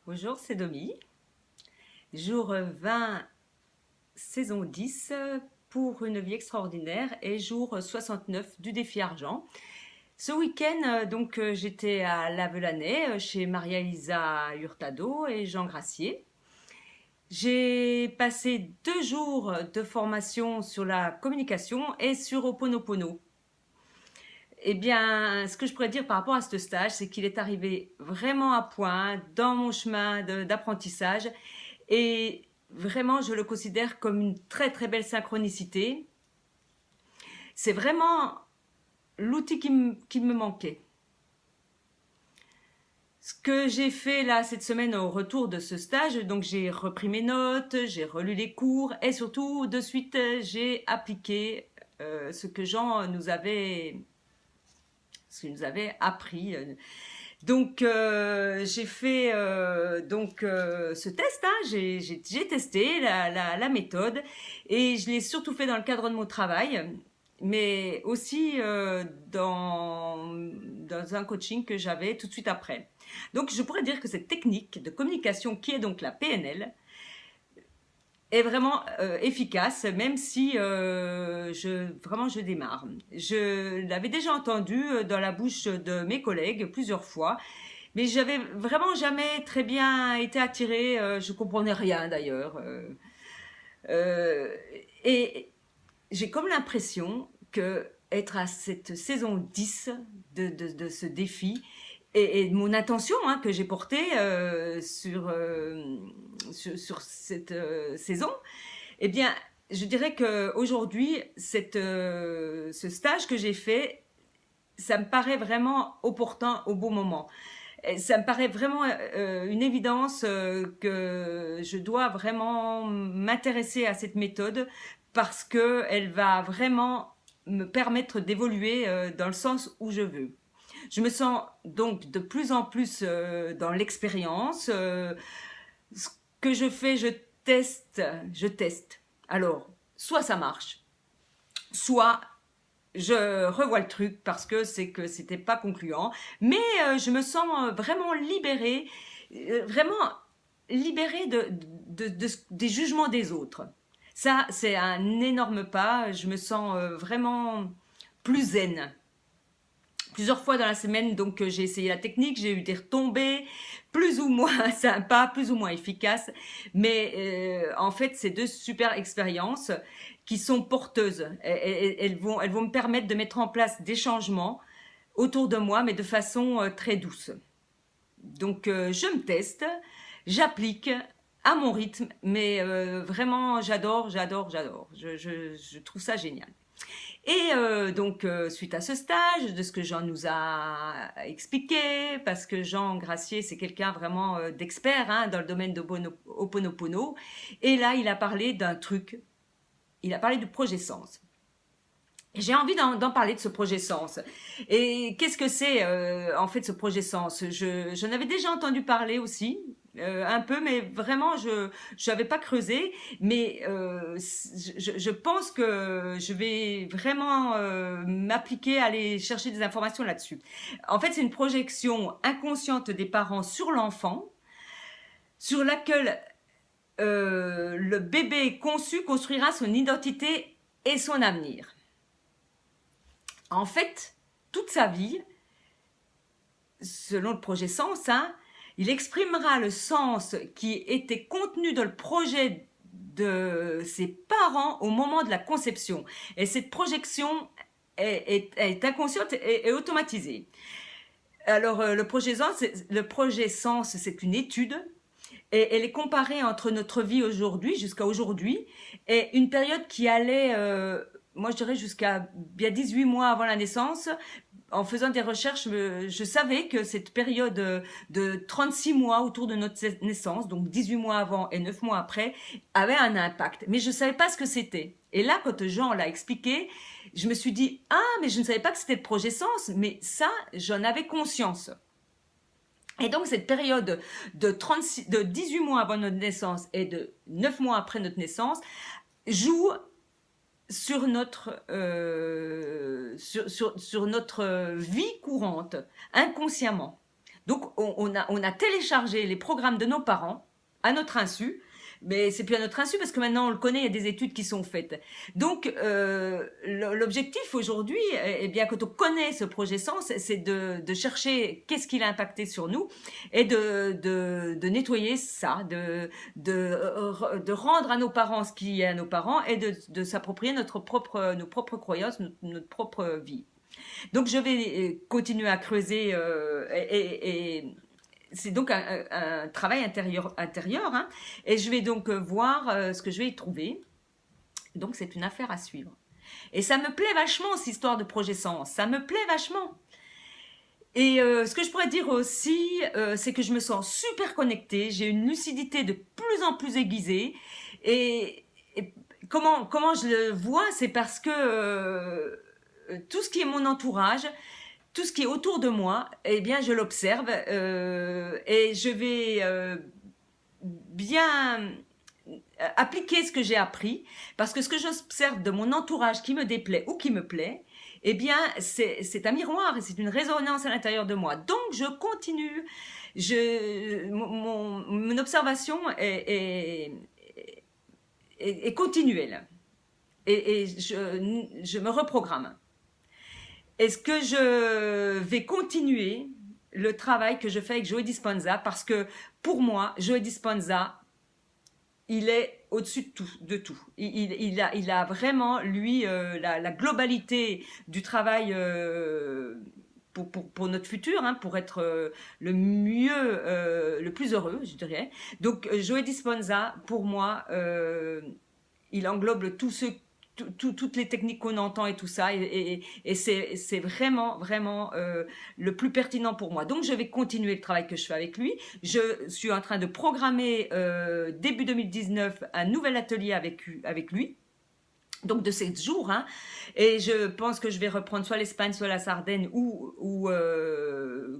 Bonjour, c'est Domi. Jour 20, saison 10 pour une vie extraordinaire et jour 69 du défi argent. Ce week-end, j'étais à Lavelanet chez Maria-Elisa Hurtado et Jean Gracier. J'ai passé 2 jours de formation sur la communication et sur Ho'oponopono. Eh bien, ce que je pourrais dire par rapport à ce stage, c'est qu'il est arrivé vraiment à point dans mon chemin d'apprentissage et vraiment, je le considère comme une très très belle synchronicité. C'est vraiment l'outil qui me manquait. Ce que j'ai fait là cette semaine au retour de ce stage, donc j'ai repris mes notes, j'ai relu les cours et surtout de suite j'ai appliqué ce que Jean nous avait appris. J'ai fait ce test, hein, j'ai testé la méthode et je l'ai surtout fait dans le cadre de mon travail, mais aussi dans un coaching que j'avais tout de suite après. Donc je pourrais dire que cette technique de communication qui est donc la PNL est vraiment efficace, même si je démarre. Je l'avais déjà entendu dans la bouche de mes collègues plusieurs fois, mais j'avais vraiment jamais très bien été attirée. Je comprenais rien d'ailleurs. Euh, et j'ai comme l'impression que être à cette saison 10 de ce défi et mon intention que j'ai portée sur cette saison, eh bien, je dirais qu'aujourd'hui, ce stage que j'ai fait, ça me paraît vraiment opportun au bon moment. Et ça me paraît vraiment une évidence que je dois vraiment m'intéresser à cette méthode parce qu'elle va vraiment me permettre d'évoluer dans le sens où je veux. Je me sens donc de plus en plus dans l'expérience. Ce que je fais, je teste. Alors, soit ça marche, soit je revois le truc parce que c'est que c'était pas concluant, mais je me sens vraiment vraiment libérée des jugements des autres. Ça, c'est un énorme pas. Je me sens vraiment plus zen. Plusieurs fois dans la semaine, donc j'ai essayé la technique, j'ai eu des retombées plus ou moins sympas, plus ou moins efficaces, mais en fait, c'est deux super expériences qui sont porteuses. Elles vont me permettre de mettre en place des changements autour de moi, mais de façon très douce. Donc, je me teste, j'applique à mon rythme, mais vraiment, j'adore. Je trouve ça génial. Et suite à ce stage, de ce que Jean nous a expliqué, parce que Jean Gracier, c'est quelqu'un vraiment d'expert dans le domaine de Ho'oponopono, et là, il a parlé d'un truc, il a parlé du projet Sens. J'ai envie d'en parler de ce projet Sens. Et qu'est-ce que c'est en fait ce projet Sens? J'en avais déjà entendu parler aussi, un peu, mais vraiment je n'avais pas creusé. Mais je pense que je vais vraiment m'appliquer à aller chercher des informations là-dessus. En fait, c'est une projection inconsciente des parents sur l'enfant, sur laquelle le bébé conçu construira son identité et son avenir. En fait, toute sa vie, selon le projet Sens, il exprimera le sens qui était contenu dans le projet de ses parents au moment de la conception. Et cette projection est inconsciente et automatisée. Alors, le projet Sens, c'est une étude et elle est comparée entre notre vie aujourd'hui, jusqu'à aujourd'hui, et une période qui allait, moi je dirais jusqu'à bien 18 mois avant la naissance. En faisant des recherches, je savais que cette période de 36 mois autour de notre naissance, donc 18 mois avant et 9 mois après, avait un impact. Mais je ne savais pas ce que c'était. Et là, quand Jean l'a expliqué, je me suis dit, ah, mais je ne savais pas que c'était le projet Sens, mais ça, j'en avais conscience. Et donc cette période de 18 mois avant notre naissance et de 9 mois après notre naissance joue sur notre vie courante, inconsciemment. Donc, on a téléchargé les programmes de nos parents à notre insu, mais c'est plus à notre insu parce que maintenant on le connaît, il y a des études qui sont faites. Donc, l'objectif aujourd'hui, eh bien, quand on connaît ce projet Sens, c'est de chercher qu'est-ce qu'il a impacté sur nous et de nettoyer ça, de rendre à nos parents ce qui est à nos parents et de s'approprier nos propres croyances, notre propre vie. Donc, je vais continuer à creuser et c'est donc un travail intérieur hein, et je vais donc voir ce que je vais y trouver. Donc c'est une affaire à suivre. Et ça me plaît vachement cette histoire de projet Sens, ça me plaît vachement. Et ce que je pourrais dire aussi, c'est que je me sens super connectée, j'ai une lucidité de plus en plus aiguisée. Et comment je le vois, c'est parce que tout ce qui est mon entourage, tout ce qui est autour de moi, eh bien, je l'observe et je vais bien appliquer ce que j'ai appris, parce que ce que j'observe de mon entourage qui me déplaît ou qui me plaît, eh bien, c'est un miroir et c'est une résonance à l'intérieur de moi. Donc, je continue. Mon observation est continuelle et je me reprogramme. Est-ce que je vais continuer le travail que je fais avec Joe Dispenza parce que pour moi, Joe Dispenza, il est au-dessus de tout. Il a vraiment, lui, la globalité du travail pour notre futur, hein, pour être le mieux, le plus heureux, je dirais. Donc, Joe Dispenza, pour moi, il englobe toutes les techniques qu'on entend et tout ça, et c'est vraiment, vraiment le plus pertinent pour moi. Donc, je vais continuer le travail que je fais avec lui. Je suis en train de programmer début 2019 un nouvel atelier avec lui. Donc de 7 jours, hein, et je pense que je vais reprendre soit l'Espagne, soit la Sardaigne, ou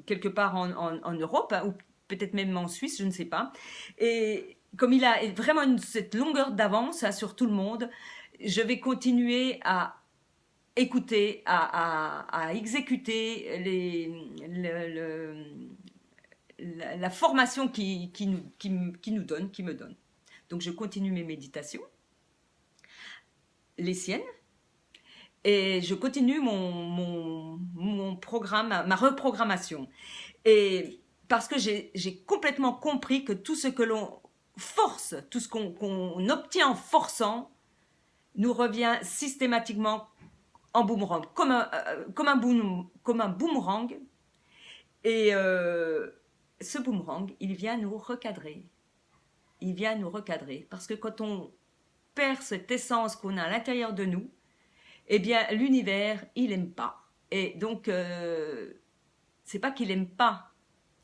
quelque part en Europe, hein, ou peut-être même en Suisse, je ne sais pas. Et comme il a vraiment cette longueur d'avance hein, sur tout le monde, je vais continuer à écouter, à exécuter la formation qui me donne. Donc je continue mes méditations, les siennes, et je continue mon programme, ma reprogrammation. Et parce que j'ai complètement compris que tout ce que l'on force, tout ce qu'on obtient en forçant, nous revient systématiquement en boomerang, comme un boomerang. Et ce boomerang, il vient nous recadrer. Il vient nous recadrer. Parce que quand on perd cette essence qu'on a à l'intérieur de nous, eh bien, l'univers, il n'aime pas. Et donc, c'est pas qu'il n'aime pas.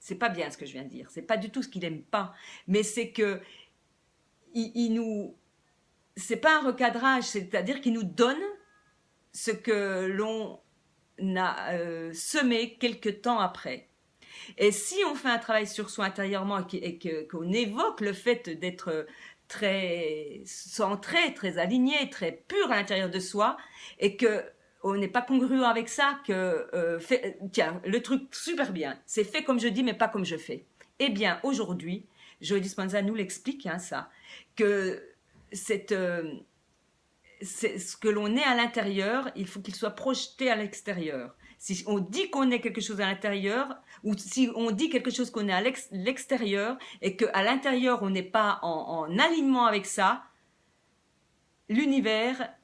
C'est pas bien ce que je viens de dire. C'est pas du tout ce qu'il n'aime pas. Mais c'est que il nous... C'est pas un recadrage, c'est-à-dire qu'il nous donne ce que l'on a semé quelque temps après. Et si on fait un travail sur soi intérieurement et qu'on évoque le fait d'être très centré, très aligné, très pur à l'intérieur de soi, et que on n'est pas congruent avec ça, tiens, le truc super bien, c'est fait comme je dis, mais pas comme je fais. Eh bien, aujourd'hui, Joe Dispenza nous l'explique, hein, ça, que ce que l'on est à l'intérieur, il faut qu'il soit projeté à l'extérieur. Si on dit qu'on est quelque chose à l'intérieur, ou si on dit quelque chose qu'on est à l'extérieur, et qu'à l'intérieur on n'est pas en alignement avec ça, l'univers,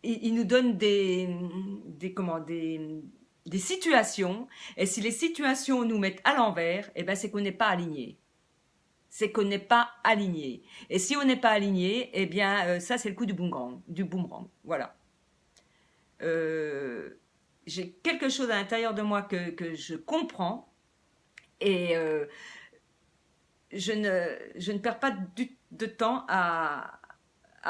il nous donne des situations, et si les situations nous mettent à l'envers, eh ben c'est qu'on n'est pas aligné. C'est qu'on n'est pas aligné. Et si on n'est pas aligné, eh bien, ça, c'est le coup du boomerang. Voilà. J'ai quelque chose à l'intérieur de moi que je comprends et je ne perds pas de temps à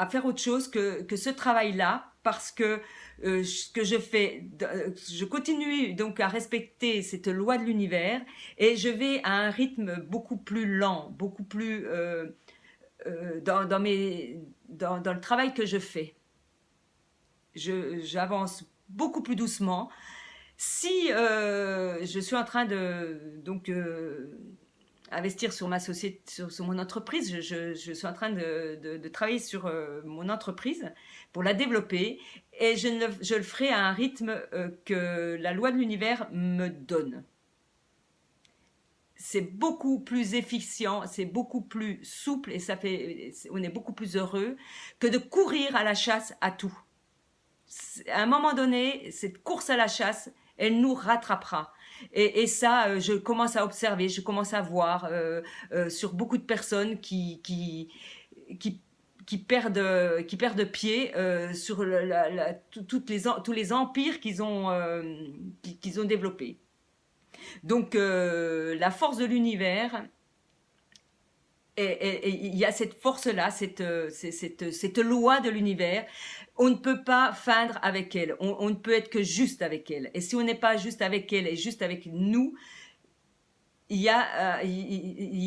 faire autre chose que ce travail-là, parce que ce que je fais, je continue donc à respecter cette loi de l'univers et je vais à un rythme beaucoup plus lent, beaucoup plus dans le travail que je fais. J'avance beaucoup plus doucement Si je suis en train de donc investir sur ma société, sur mon entreprise, je suis en train de travailler sur mon entreprise pour la développer et je le ferai à un rythme que la loi de l'univers me donne. C'est beaucoup plus efficient, c'est beaucoup plus souple et on est beaucoup plus heureux que de courir à la chasse à tout. À un moment donné, cette course à la chasse, elle nous rattrapera. Et ça, je commence à observer, je commence à voir sur beaucoup de personnes qui, qui perdent pied sur tous les empires qu'ils ont développés. Donc, la force de l'univers, et il y a cette force-là, cette loi de l'univers. On ne peut pas feindre avec elle. On ne peut être que juste avec elle. Et si on n'est pas juste avec elle et juste avec nous, il y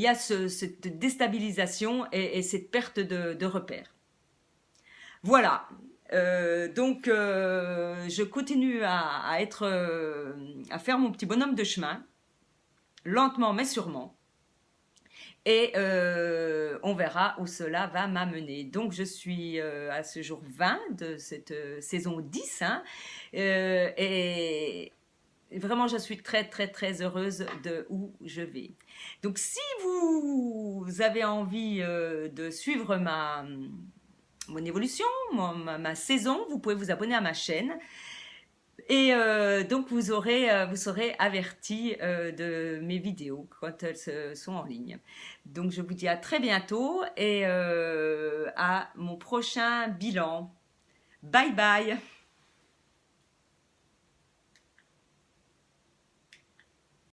a cette déstabilisation et cette perte de repères. Voilà. Donc, je continue à faire mon petit bonhomme de chemin, lentement mais sûrement. Et on verra où cela va m'amener. Donc je suis à ce jour 20 de cette saison 10. Hein, et vraiment je suis très très très heureuse de où je vais. Donc si vous avez envie de suivre mon évolution, ma saison, vous pouvez vous abonner à ma chaîne. Et donc vous serez averti de mes vidéos quand elles sont en ligne. Donc je vous dis à très bientôt et à mon prochain bilan. Bye bye.